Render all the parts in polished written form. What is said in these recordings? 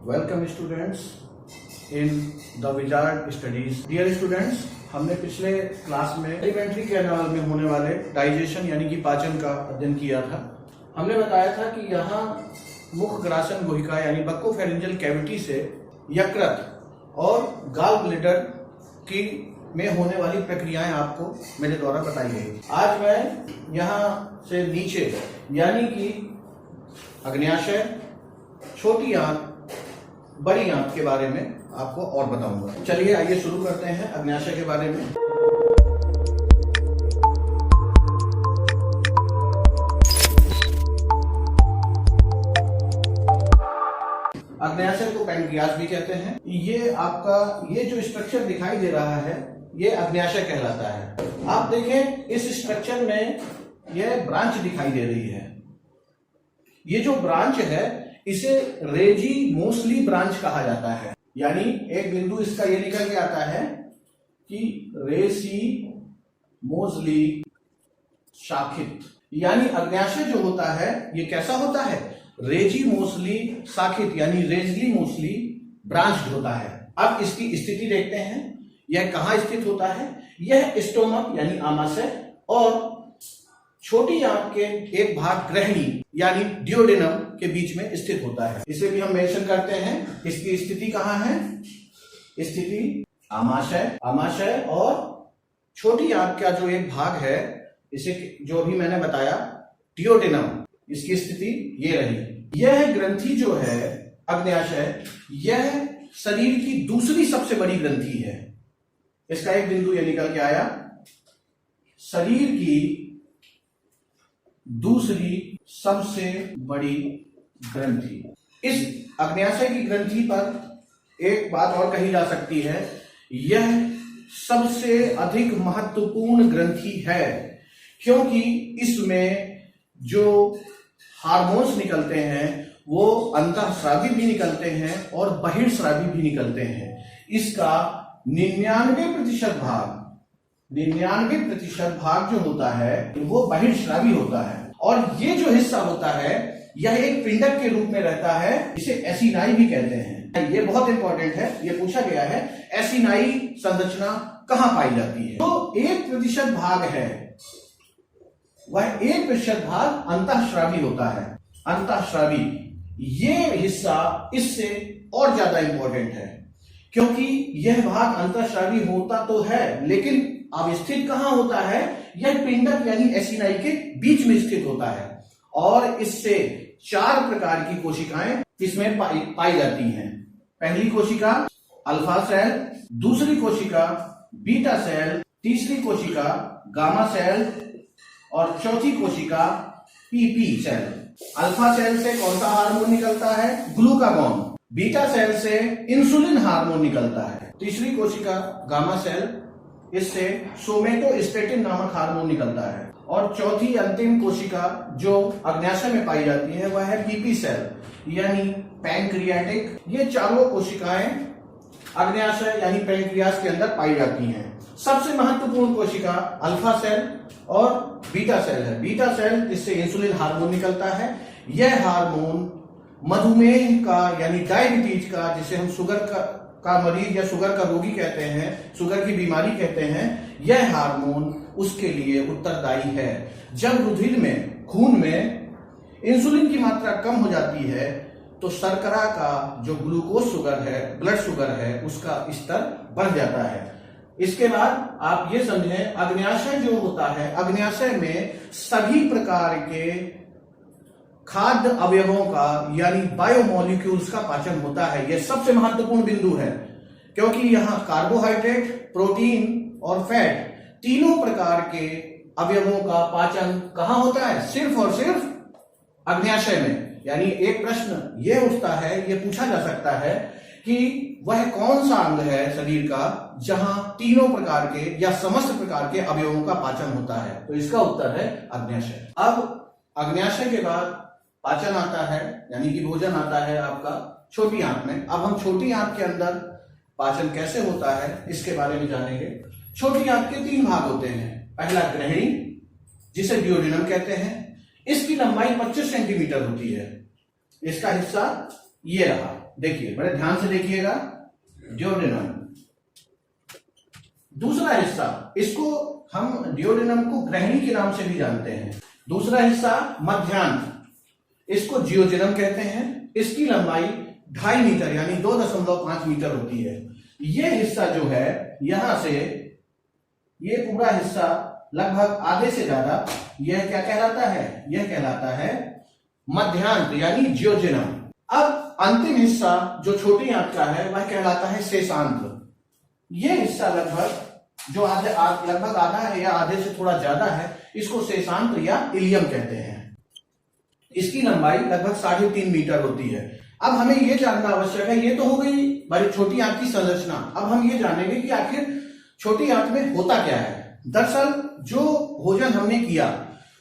Welcome students in the wizard studies. Dear students, हमने पिछले class में एलिमेंट्री कैनाल में होने वाले डाइजेशन यानी कि पाचन का अध्ययन किया था। हमने बताया था कि यहाँ मुख ग्रासन गुहिका यानी बक्कोफेरेंजियल कैविटी से यकृत और गॉल ब्लैडर की में होने वाली प्रक्रियाएं आपको मेरे द्वारा बताई गई। आज मैं यहाँ से नीचे यानी कि अग्न्याशय, छोटी आंत, बड़ी आंत के बारे में आपको और बताऊंगा। चलिए आइए शुरू करते हैं अग्न्याशय के बारे में। अग्न्याशय को पैंक्रियास भी कहते हैं। ये आपका ये जो स्ट्रक्चर दिखाई दे रहा है ये अग्न्याशय कहलाता है। आप देखें इस स्ट्रक्चर में यह ब्रांच दिखाई दे रही है। ये जो ब्रांच है इसे रेजी मोसली ब्रांच कहा जाता है। यानी एक बिंदु इसका ये निकल के आता है कि रेसी मोसली शाखित, यानी अग्न्याशय जो होता है ये कैसा होता है, रेजी मोसली शाखित यानी रेजली मोसली ब्रांच होता है। अब इसकी स्थिति देखते हैं, यह कहां स्थित होता है। यह स्टोमक यानी आमाशय और छोटी आंत के एक भाग ग्रहणी यानी डियोडेनम के बीच में स्थित होता है। इसे भी हम मेंशन करते हैं। इसकी स्थिति कहां है, स्थिति आमाशय और छोटी आंत का जो एक भाग है इसे जो भी मैंने बताया डियोडेनम, इसकी स्थिति ये रही। यह ग्रंथि जो है अग्न्याशय, यह शरीर की दूसरी सबसे बड़ी ग्रंथि है। इसका एक बिंदु ये निकल के आया, शरीर की दूसरी सबसे बड़ी ग्रंथि। इस अग्न्याशय की ग्रंथि पर एक बात और कही जा सकती है, यह सबसे अधिक महत्वपूर्ण ग्रंथि है क्योंकि इसमें जो हार्मोन्स निकलते हैं वो अंतःस्रावी भी निकलते हैं और बहिर्स्रावी भी निकलते हैं। इसका 99% भाग जो होता है वो बहिर्स्रावी होता है और ये जो हिस्सा होता है यह एक पिंडक के रूप में रहता है, इसे एसिनाई भी कहते हैं। ये बहुत इंपॉर्टेंट है, ये पूछा गया है एसिनाई संरचना कहां पाई जाती है। तो 1% भाग है, वह 1% भाग अंतःस्रावी होता है। अंतःस्रावी ये हिस्सा इससे और ज्यादा इंपॉर्टेंट है क्योंकि यह भाग अंतःस्रावी होता तो है लेकिन अब स्थित कहां होता है, यह पिंडक यानी एसिनाई के बीच में स्थित होता है और इससे 4 प्रकार की कोशिकाएं इसमें पाई जाती हैं। पहली कोशिका अल्फा सेल, दूसरी कोशिका बीटा सेल, तीसरी कोशिका गामा सेल और चौथी कोशिका पीपी सेल। अल्फा सेल से कौन सा हार्मोन निकलता है, ग्लूकागॉन। बीटा सेल से इंसुलिन हार्मोन निकलता है। तीसरी कोशिका गामा सेल, इससे सोमेटोस्टेटिन नामक हार्मोन निकलता है और चौथी अंतिम कोशिका जो अग्न्याशय में पाई जाती है वह है पीपी सेल यानी पैंक्रियाटिक। ये चारों कोशिकाएं अग्न्याशय यानी पैंक्रियास के अंदर पाई जाती हैं। सबसे महत्वपूर्ण कोशिका अल्फा सेल और बीटा सेल है। बीटा सेल, इससे इंसुलिन हार्मोन निकलता है। यह हार्मोन मधुमेह का यानी डायबिटीज का, जिसे हम शुगर का मरीज या शुगर का रोगी कहते हैं, शुगर की बीमारी कहते हैं, यह हार्मोन उसके लिए उत्तरदायी है। जब रुधिर में, खून में इंसुलिन की मात्रा कम हो जाती है तो शर्करा का जो ग्लूकोज शुगर है, ब्लड शुगर है, उसका स्तर बढ़ जाता है। इसके बाद आप ये समझें, अग्न्याशय जो होता है, अग्न्याशय में सभी प्रकार के खाद्य अवयवों का यानी बायोमोलिक्यूल्स का पाचन होता है। यह सबसे महत्वपूर्ण बिंदु है क्योंकि यहाँ कार्बोहाइड्रेट, प्रोटीन और फैट तीनों प्रकार के अवयवों का पाचन कहां होता है, सिर्फ और सिर्फ अग्न्याशय में। यानी एक प्रश्न यह उठता है, यह पूछा जा सकता है कि वह कौन सा अंग है शरीर का जहां तीनों प्रकार के या समस्त प्रकार के अवयवों का पाचन होता है, तो इसका उत्तर है अग्न्याशय। अब अग्न्याशय के बाद पाचन आता है यानी कि भोजन आता है आपका छोटी आंत में। अब हम छोटी आंत के अंदर पाचन कैसे होता है इसके बारे में जानेंगे। छोटी आंत के 3 भाग होते हैं। पहला ग्रहणी, जिसे डियोडेनम कहते हैं, इसकी लंबाई 25 सेंटीमीटर होती है। इसका हिस्सा ये रहा, देखिए बड़े ध्यान से देखिएगा, डियोडेनम। दूसरा हिस्सा, इसको हम डियोडेनम को ग्रहणी के नाम से भी जानते हैं। दूसरा हिस्सा मध्यांत, इसको जियोजेनम कहते हैं। इसकी लंबाई 2.5 मीटर यानी 2.5 मीटर होती है। यह हिस्सा जो है यहां से ये पूरा हिस्सा लगभग आधे से ज्यादा, यह क्या कहलाता है? यह कहलाता है मध्यांत यानी जियोजेनम। अब अंतिम हिस्सा जो छोटी आंत का है वह कहलाता है शेषांत। यह हिस्सा लगभग जो लगभग आधा है या आधे से थोड़ा ज्यादा है, इसको शेषांत या इलियम कहते हैं। इसकी लंबाई लगभग 3.5 मीटर होती है। अब हमें यह जानना आवश्यक है, ये तो हो गई बड़ी छोटी आंत की संरचना। अब हम ये जानेंगे कि आखिर छोटी आंत में होता क्या है। दरअसल जो भोजन हमने किया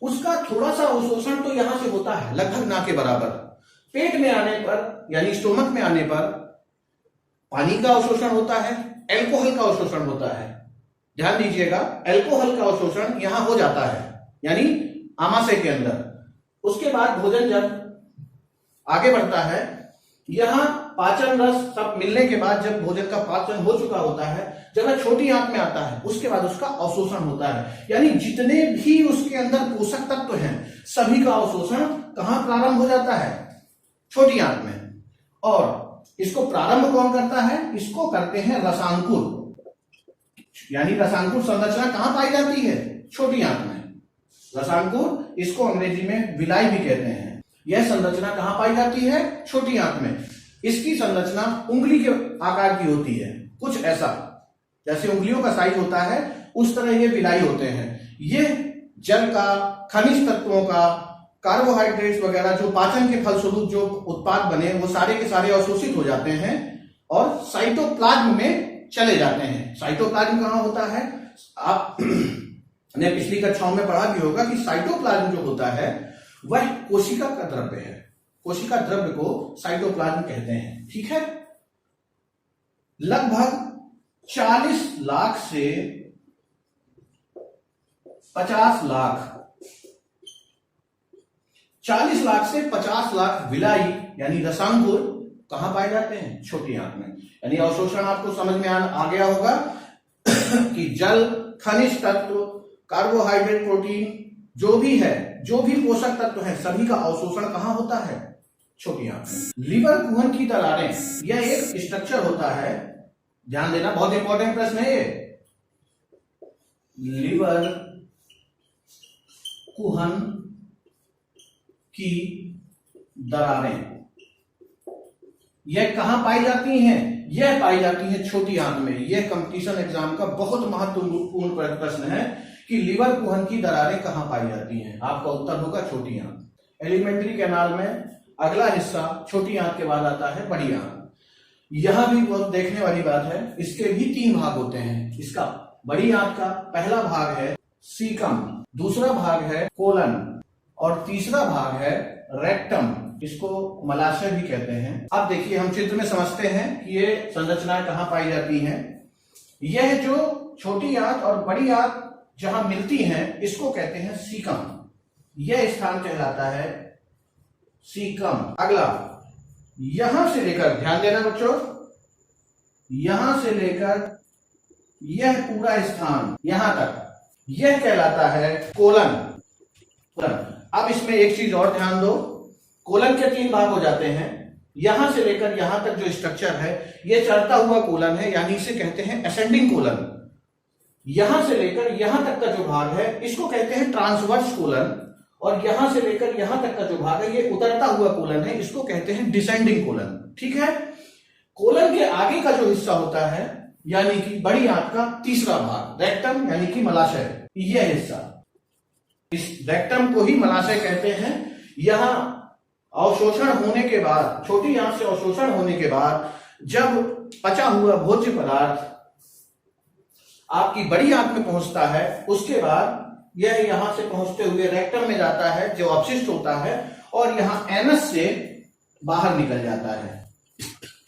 उसका थोड़ा सा अवशोषण तो यहां से होता है, लगभग ना के बराबर। पेट में आने पर यानी स्टोमक में आने पर पानी का अवशोषण होता है, एल्कोहल का अवशोषण होता है। ध्यान दीजिएगा, एल्कोहल का अवशोषण यहां हो जाता है यानी आमाशय के अंदर। उसके बाद भोजन जब आगे बढ़ता है, यहां पाचन रस सब मिलने के बाद जब भोजन का पाचन हो चुका होता है, जब वह छोटी आंत में आता है, उसके बाद उसका अवशोषण होता है। यानी जितने भी उसके अंदर पोषक तत्व हैं सभी का अवशोषण कहां प्रारंभ हो जाता है? छोटी आंत में। और इसको प्रारंभ कौन करता है? इसको करते हैं रसांकुर। यानी रसांकुर संरचना कहां पाई जाती है? छोटी आंत में। रसांकुर, इसको अंग्रेजी में विलाई भी कहते हैं। यह संरचना कहां पाई जाती है? छोटी आंत में। इसकी संरचना उंगली के आकार की होती है, कुछ ऐसा, जैसे उंगलियों का साइज होता है उस तरह ये विलाई होते हैं। ये जल का, खनिज तत्वों का, कार्बोहाइड्रेट्स वगैरह जो पाचन के फलस्वरूप जो उत्पाद बने वो सारे के सारे अवशोषित हो जाते हैं और साइटोप्लाज्म में चले जाते हैं। साइटोप्लाज्म कहां होता है? आपने पिछली कक्षाओं में पढ़ा भी होगा कि साइटोप्लाज्म जो होता है वह कोशिका का द्रव्य है। कोशिका द्रव्य को साइटोप्लाज्म कहते हैं। ठीक है। लगभग 40 लाख से 50 लाख 40 लाख से 50 लाख विलाई यानी रसांकुर कहां पाए जाते हैं? छोटी आंत में। यानी अवशोषण आपको समझ में आ गया होगा कि जल, खनिज तत्व, कार्बोहाइड्रेट, प्रोटीन जो भी है, जो भी पोषक तत्व है, सभी का अवशोषण कहां होता है? छोटी आंत में। लीवर कुहन की दरारें, यह एक स्ट्रक्चर होता है, ध्यान देना, बहुत इंपॉर्टेंट प्रश्न है ये। लीवर कुहन की दरारें यह कहां पाई जाती हैं? यह पाई जाती है छोटी आंत में। यह कंपटीशन एग्जाम का बहुत महत्वपूर्ण प्रश्न है कि लीवर कुहन की दरारें कहां पाई जाती हैं। आपका उत्तर होगा छोटी आंत। एलिमेंट्री कैनाल में अगला हिस्सा छोटी आंत के बाद आता है बड़ी आंत। यहां भी बहुत देखने वाली बात है, इसके भी 3 भाग होते हैं। इसका बड़ी आंत का पहला भाग है सीकम, दूसरा भाग है कोलन और तीसरा भाग है रेक्टम। इसको मलाशय भी कहते हैं। अब देखिए, हम चित्र में समझते हैं कि ये संरचनाएं कहां पाई जाती हैं। यह जो छोटी आंत और बड़ी आंत जहां मिलती हैं, इसको कहते हैं सीकम। यह स्थान कहलाता है सीकम। अगला, यहां से लेकर, ध्यान देना बच्चों, यहां से लेकर यह पूरा स्थान यहां तक, यह कहलाता है कोलन। अब इसमें एक चीज और ध्यान दो, कोलन के 3 भाग हो जाते हैं। यहां से लेकर यहां तक जो स्ट्रक्चर है यह चढ़ता हुआ कोलन है, यानी इसे कहते हैं असेंडिंग कोलन। यहां से लेकर यहां तक का जो भाग है इसको कहते हैं ट्रांसवर्स कोलन, और यहां से लेकर यहां तक का जो भाग है ये उतरता हुआ कोलन है, इसको कहते हैं डिसेंडिंग कोलन। ठीक है। कोलन के आगे का जो हिस्सा होता है यानी कि बड़ी आंत का तीसरा भाग, रेक्टम यानी कि मलाशय, यह हिस्सा, इस रेक्टम को ही मलाशय कहते हैं। यहां अवशोषण होने के बाद, छोटी आंत से अवशोषण होने के बाद जब पचा हुआ भोज्य पदार्थ आपकी बड़ी आंत में पहुंचता है, उसके बाद यह यहां से पहुंचते हुए रेक्टम में जाता है जो अपशिष्ट होता है, और यहां एनस से बाहर निकल जाता है।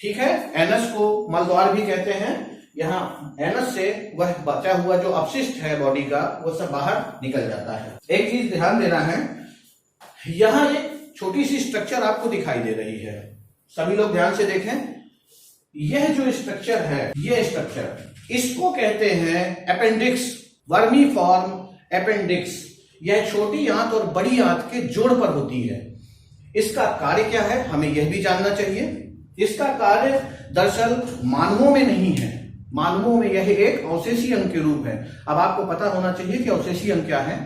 ठीक है। एनस को मलद्वार भी कहते हैं। यहां एनस से वह बचा हुआ जो अपशिष्ट है बॉडी का वो सब बाहर निकल जाता है। एक चीज ध्यान देना है, यहां एक छोटी सी स्ट्रक्चर आपको दिखाई दे रही है, सभी लोग ध्यान से देखें, यह जो स्ट्रक्चर है, ये स्ट्रक्चर, इसको कहते हैं अपेंडिक्स, वर्मीफॉर्म अपेंडिक्स। यह छोटी आंत और बड़ी आंत के जोड़ पर होती है। इसका कार्य क्या है, हमें यह भी जानना चाहिए। इसका कार्य दरअसल मानवों में नहीं है, मानवों में यह एक अवशेषी अंग के रूप है। अब आपको पता होना चाहिए कि अवशेषी अंग क्या है।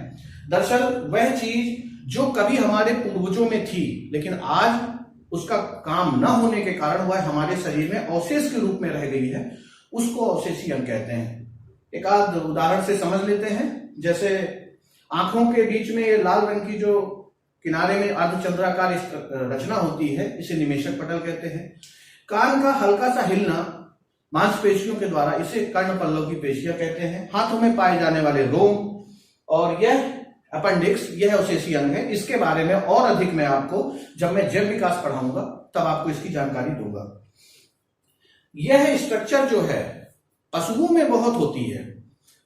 दरअसल वह चीज जो कभी हमारे पूर्वजों में थी, लेकिन आज उसका काम न होने के कारण वह हमारे शरीर में अवशेष के रूप में रह गई है, उसको अवशेषी अंग कहते हैं। एक आध उदाहरण से समझ लेते हैं। जैसे आंखों के बीच में ये लाल रंग की जो किनारे में अर्धचंद्राकार रचना होती है, इसे निमेशक पटल कहते हैं। कान का हल्का सा हिलना मांसपेशियों के द्वारा, इसे कर्ण पल्लव की पेशियां कहते हैं। हाथों में पाए जाने वाले रोम, और यह अपेंडिक्स, यह अवशेषी अंग है। इसके बारे में और अधिक मैं आपको जब मैं जैव विकास पढ़ाऊंगा तब आपको इसकी जानकारी दूंगा। यह स्ट्रक्चर जो है पशुओं में बहुत होती है।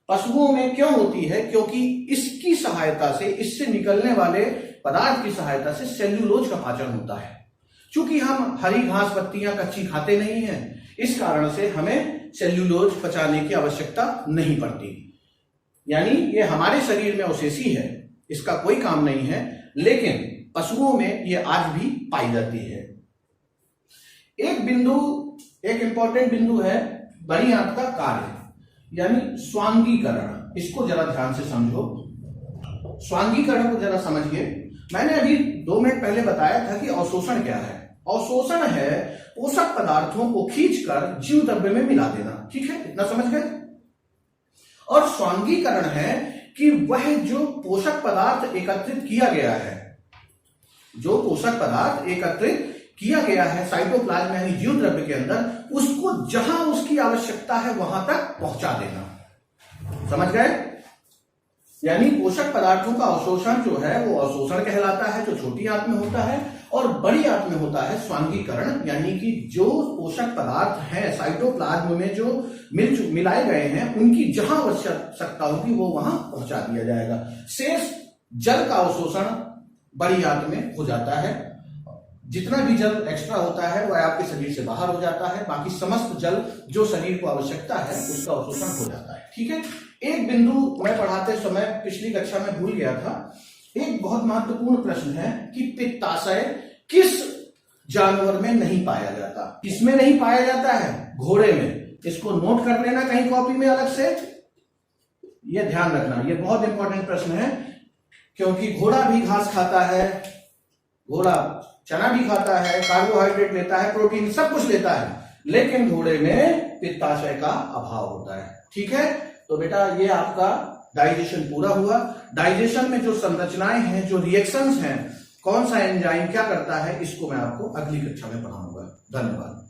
पशुओं में क्यों होती है? क्योंकि इसकी सहायता से, इससे निकलने वाले पदार्थ की सहायता से सेल्यूलोज का पाचन होता है। चूंकि हम हरी घास पत्तियां कच्ची खाते नहीं हैं, इस कारण से हमें सेल्यूलोज पचाने की आवश्यकता नहीं पड़ती। यानी ये हमारे शरीर में अवशेषी है, इसका कोई काम नहीं है, लेकिन पशुओं में ये आज भी पाई जाती है। एक बिंदु, एक इंपॉर्टेंट बिंदु है बड़ी आंत का कार्य, यानी स्वांगीकरण। इसको जरा ध्यान से समझो, स्वांगीकरण को जरा समझिए। मैंने अभी 2 मिनट पहले बताया था कि अवशोषण क्या है। अवशोषण है पोषक पदार्थों को खींचकर जीव द्रव्य में मिला देना, ठीक है, इतना समझ गए। और स्वांगीकरण है कि वह जो पोषक पदार्थ एकत्रित किया गया है, जो पोषक पदार्थ एकत्रित किया गया है साइटोप्लाज्म यानी जीव द्रव्य के अंदर, उसको जहां उसकी आवश्यकता है वहां तक पहुंचा देना। समझ गए? यानी पोषक पदार्थों का अवशोषण जो है वो अवशोषण कहलाता है, जो छोटी आंत में होता है, और बड़ी आंत में होता है स्वांगीकरण, यानी कि जो पोषक पदार्थ हैं साइटोप्लाज्म में जो मिलाए गए हैं, उनकी जहां आवश्यकता होगी वो वहां पहुंचा दिया जाएगा। शेष जल का अवशोषण बड़ी आंत में हो जाता है। जितना भी जल एक्स्ट्रा होता है वह आपके शरीर से बाहर हो जाता है, बाकी समस्त जल जो शरीर को आवश्यकता है उसका अवशोषण हो जाता है, ठीक है। एक बिंदु मैं पढ़ाते समय पिछली कक्षा में भूल गया था। एक बहुत महत्वपूर्ण प्रश्न है कि पित्ताशय किस जानवर में नहीं पाया जाता? किसमें नहीं पाया जाता है? घोड़े में। इसको नोट कर लेना कहीं कॉपी में अलग से, यह ध्यान रखना, यह बहुत इंपॉर्टेंट प्रश्न है, क्योंकि घोड़ा भी घास खाता है, घोड़ा चना भी खाता है, कार्बोहाइड्रेट लेता है, प्रोटीन सब कुछ लेता है, लेकिन घोड़े में पित्ताशय का अभाव होता है, ठीक है। तो बेटा ये आपका डाइजेशन पूरा हुआ। डाइजेशन में जो संरचनाएं हैं, जो रिएक्शंस हैं, कौन सा एंजाइम क्या करता है, इसको मैं आपको अगली कक्षा में पढ़ाऊंगा। धन्यवाद।